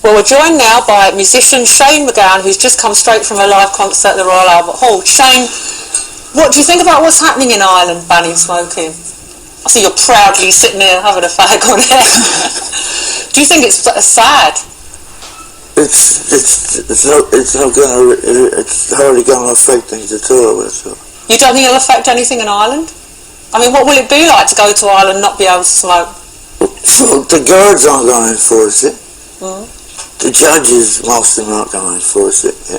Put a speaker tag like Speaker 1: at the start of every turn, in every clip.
Speaker 1: Well, we're joined now by musician Shane MacGowan, who's just come straight from a live concert at the Royal Albert Hall. Shane, what do you think about what's happening in Ireland, banning smoking? I see you're proudly sitting there having a fag on it. Do you think it's sad?
Speaker 2: It's hardly going to affect things at all. So.
Speaker 1: You don't think it'll affect anything in Ireland? I mean, what will it be like to go to Ireland and not be able to smoke?
Speaker 2: Well, the guards aren't going to enforce it. Mm. The judges, most of them aren't going to enforce it. Yeah.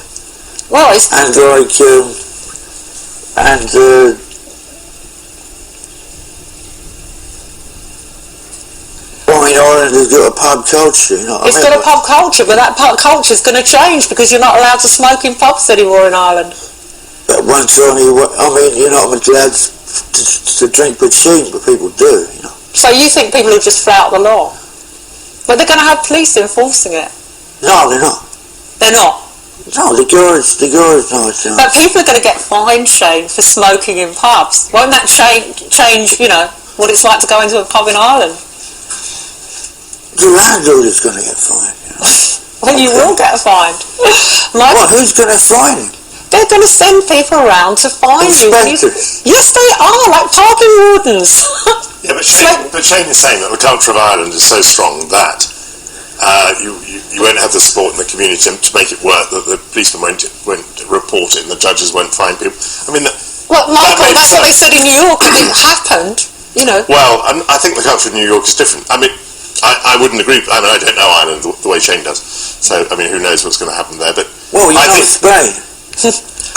Speaker 1: Well, it's...
Speaker 2: And I mean, Ireland has got a pub culture, you know what I mean?
Speaker 1: It's got a pub culture, but that pub culture is going to change because you're not allowed to smoke in pubs anymore in Ireland.
Speaker 2: At one time, I mean, you're not allowed to drink machine, but people do, you know.
Speaker 1: So you think people will just flout the law? But they're going to have police enforcing it.
Speaker 2: No, they're not.
Speaker 1: They're not?
Speaker 2: No, the guards know.
Speaker 1: But people are going to get fined, Shane, for smoking in pubs. Won't that change, you know, what it's like to go into a pub in Ireland?
Speaker 2: The landlord is going to get fined, you know.
Speaker 1: Well, you will get fined.
Speaker 2: Well, who's going to fine him?
Speaker 1: They're going to send people around to find you. Yes, they are, like parking wardens.
Speaker 3: Yeah, but Shane is saying that the culture of Ireland is so strong that you won't have the support in the community to make it work, that the policemen won't report it and the judges won't fine people. I mean...
Speaker 1: Well, Michael, that's what they said in New York, and it happened, you know.
Speaker 3: Well, I think the culture of New York is different. I mean, I wouldn't agree. I mean, I don't know Ireland the way Shane does. So, I mean, who knows what's going to happen there, but...
Speaker 2: Well, I think Spain.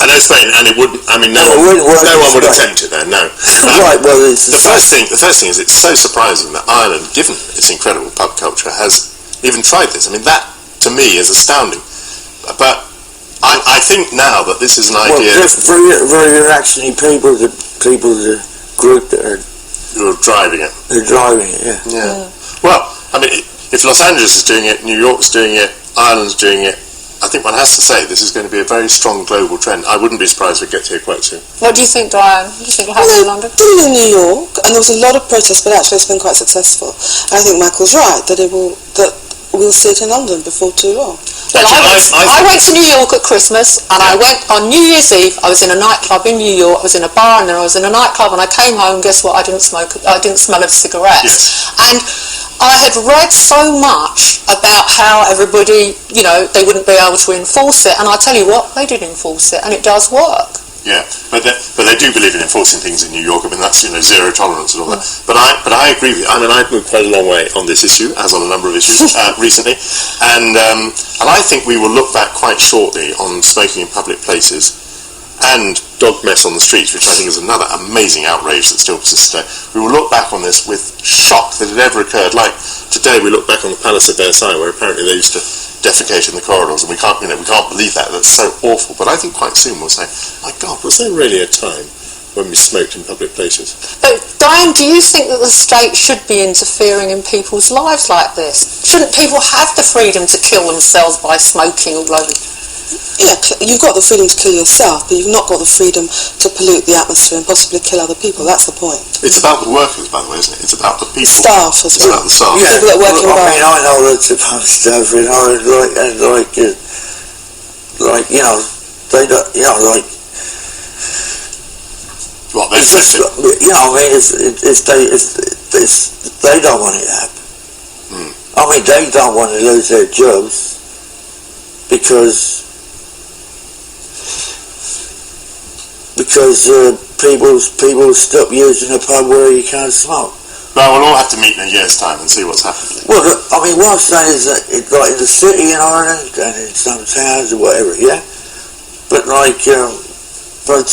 Speaker 3: I know Spain, and it wouldn't. I mean, no one would attempt it there. No.
Speaker 2: Right. Well,
Speaker 3: the first thing is it's so surprising that Ireland, given its incredible pub culture, has even tried this. I mean, that to me is astounding. But I think now that this is an idea.
Speaker 2: Well, very actually people, the group that are
Speaker 3: who are driving it.
Speaker 2: They're driving it. Yeah.
Speaker 3: Well, I mean, if Los Angeles is doing it, New York's doing it, Ireland's doing it. I think one has to say this is going to be a very strong global trend. I wouldn't be surprised if we get here quite soon.
Speaker 1: What do you think, Diane? Do you think it'll happen in London?
Speaker 4: Did it in New York, and there was a lot of protest, but actually it's been quite successful. And I think Michael's right that we'll see it in London before too long.
Speaker 1: Well, I went to New York at Christmas, and I went on New Year's Eve. I was in a nightclub in New York. I was in a bar, and then I was in a nightclub, and I came home. Guess what? I didn't smell of cigarettes.
Speaker 3: Yes.
Speaker 1: And I had read so much about how everybody, you know, they wouldn't be able to enforce it, and I tell you what, they did enforce it, and it does work.
Speaker 3: Yeah, but they do believe in enforcing things in New York. I mean, that's, you know, zero tolerance and all that. But I agree with you. I mean, I've moved quite a long way on this issue, as on a number of issues recently, and I think we will look back quite shortly on smoking in public places and dog mess on the streets, which I think is another amazing outrage that still persists today. We will look back on this with shock that it ever occurred. Like today, we look back on the Palace of Versailles, where apparently they used to defecate in the corridors, and we can't believe that. That's so awful. But I think quite soon we'll say, my God, was there really a time when we smoked in public places?
Speaker 1: But Diane, do you think that the state should be interfering in people's lives like this? Shouldn't people have the freedom to kill themselves by smoking all over?
Speaker 4: Yeah, you've got the freedom to kill yourself, but you've not got the freedom to pollute the atmosphere and possibly kill other people. That's the point.
Speaker 3: It's about the workers, by the way, isn't it? It's about the people.
Speaker 4: Staff as well.
Speaker 3: It's about the staff.
Speaker 2: Yeah.
Speaker 4: People that work in
Speaker 2: I mean, I know lots of staff, you know, like you know, they don't, you know, like.
Speaker 3: What they
Speaker 2: just, you know, I mean, they don't want it to happen. I mean, they don't want to lose their jobs because people stop using a pub where you can't smoke.
Speaker 3: Well, we'll all have to meet in a year's time and see what's happening.
Speaker 2: Well, I mean, what I'm saying is that like in the city in Ireland and in some towns or whatever, yeah. But like, but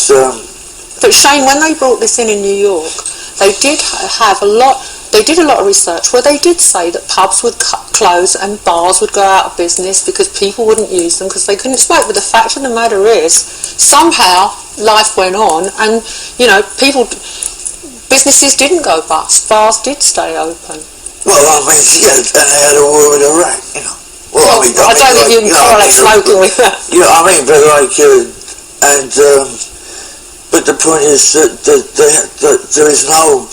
Speaker 1: Shane, when they brought this in New York, they did have a lot. They did a lot of research where they did say that pubs would close and bars would go out of business because people wouldn't use them because they couldn't smoke. But the fact of the matter is, somehow life went on, and you know, businesses didn't go bust. Bars did stay open.
Speaker 2: Well, I mean, yeah, and they had a war with Iraq, you know.
Speaker 1: Well, I don't think you can correlate smoking with that.
Speaker 2: Yeah, I mean, but like, but the point is that there is no.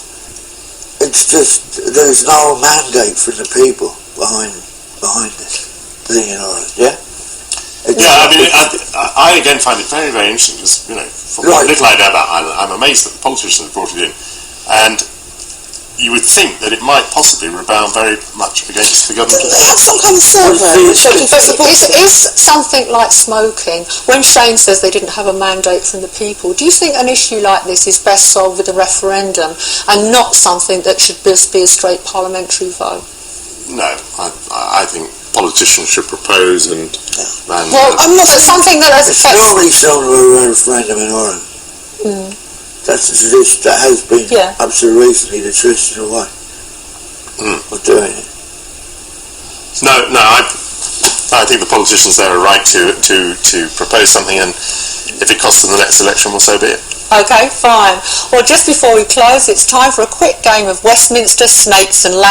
Speaker 2: It's just there's no mandate for the people behind this. thing in Ireland, yeah?
Speaker 3: Yeah, I mean, I again find it very, very interesting because, you know, from what little I know about Ireland, I'm amazed that the politicians have brought it in. And you would think that it might possibly rebound very much against the government.
Speaker 4: Didn't they have some kind of survey which showed people support it?
Speaker 1: Is something like smoking, when Shane says they didn't have a mandate from the people, do you think an issue like this is best solved with a referendum and not something that should just be a straight parliamentary vote?
Speaker 3: No, I think politicians should propose and
Speaker 1: well, I'm not something that
Speaker 2: it's normally shown to a referendum in Ireland. That's the tradition that has been up to recently the traditional way of doing it.
Speaker 3: No, I think the politicians there are right to propose something, and if it costs them the next election, well, so be it.
Speaker 1: Okay, fine. Well, just before we close, it's time for a quick game of Westminster Snakes and Ladders.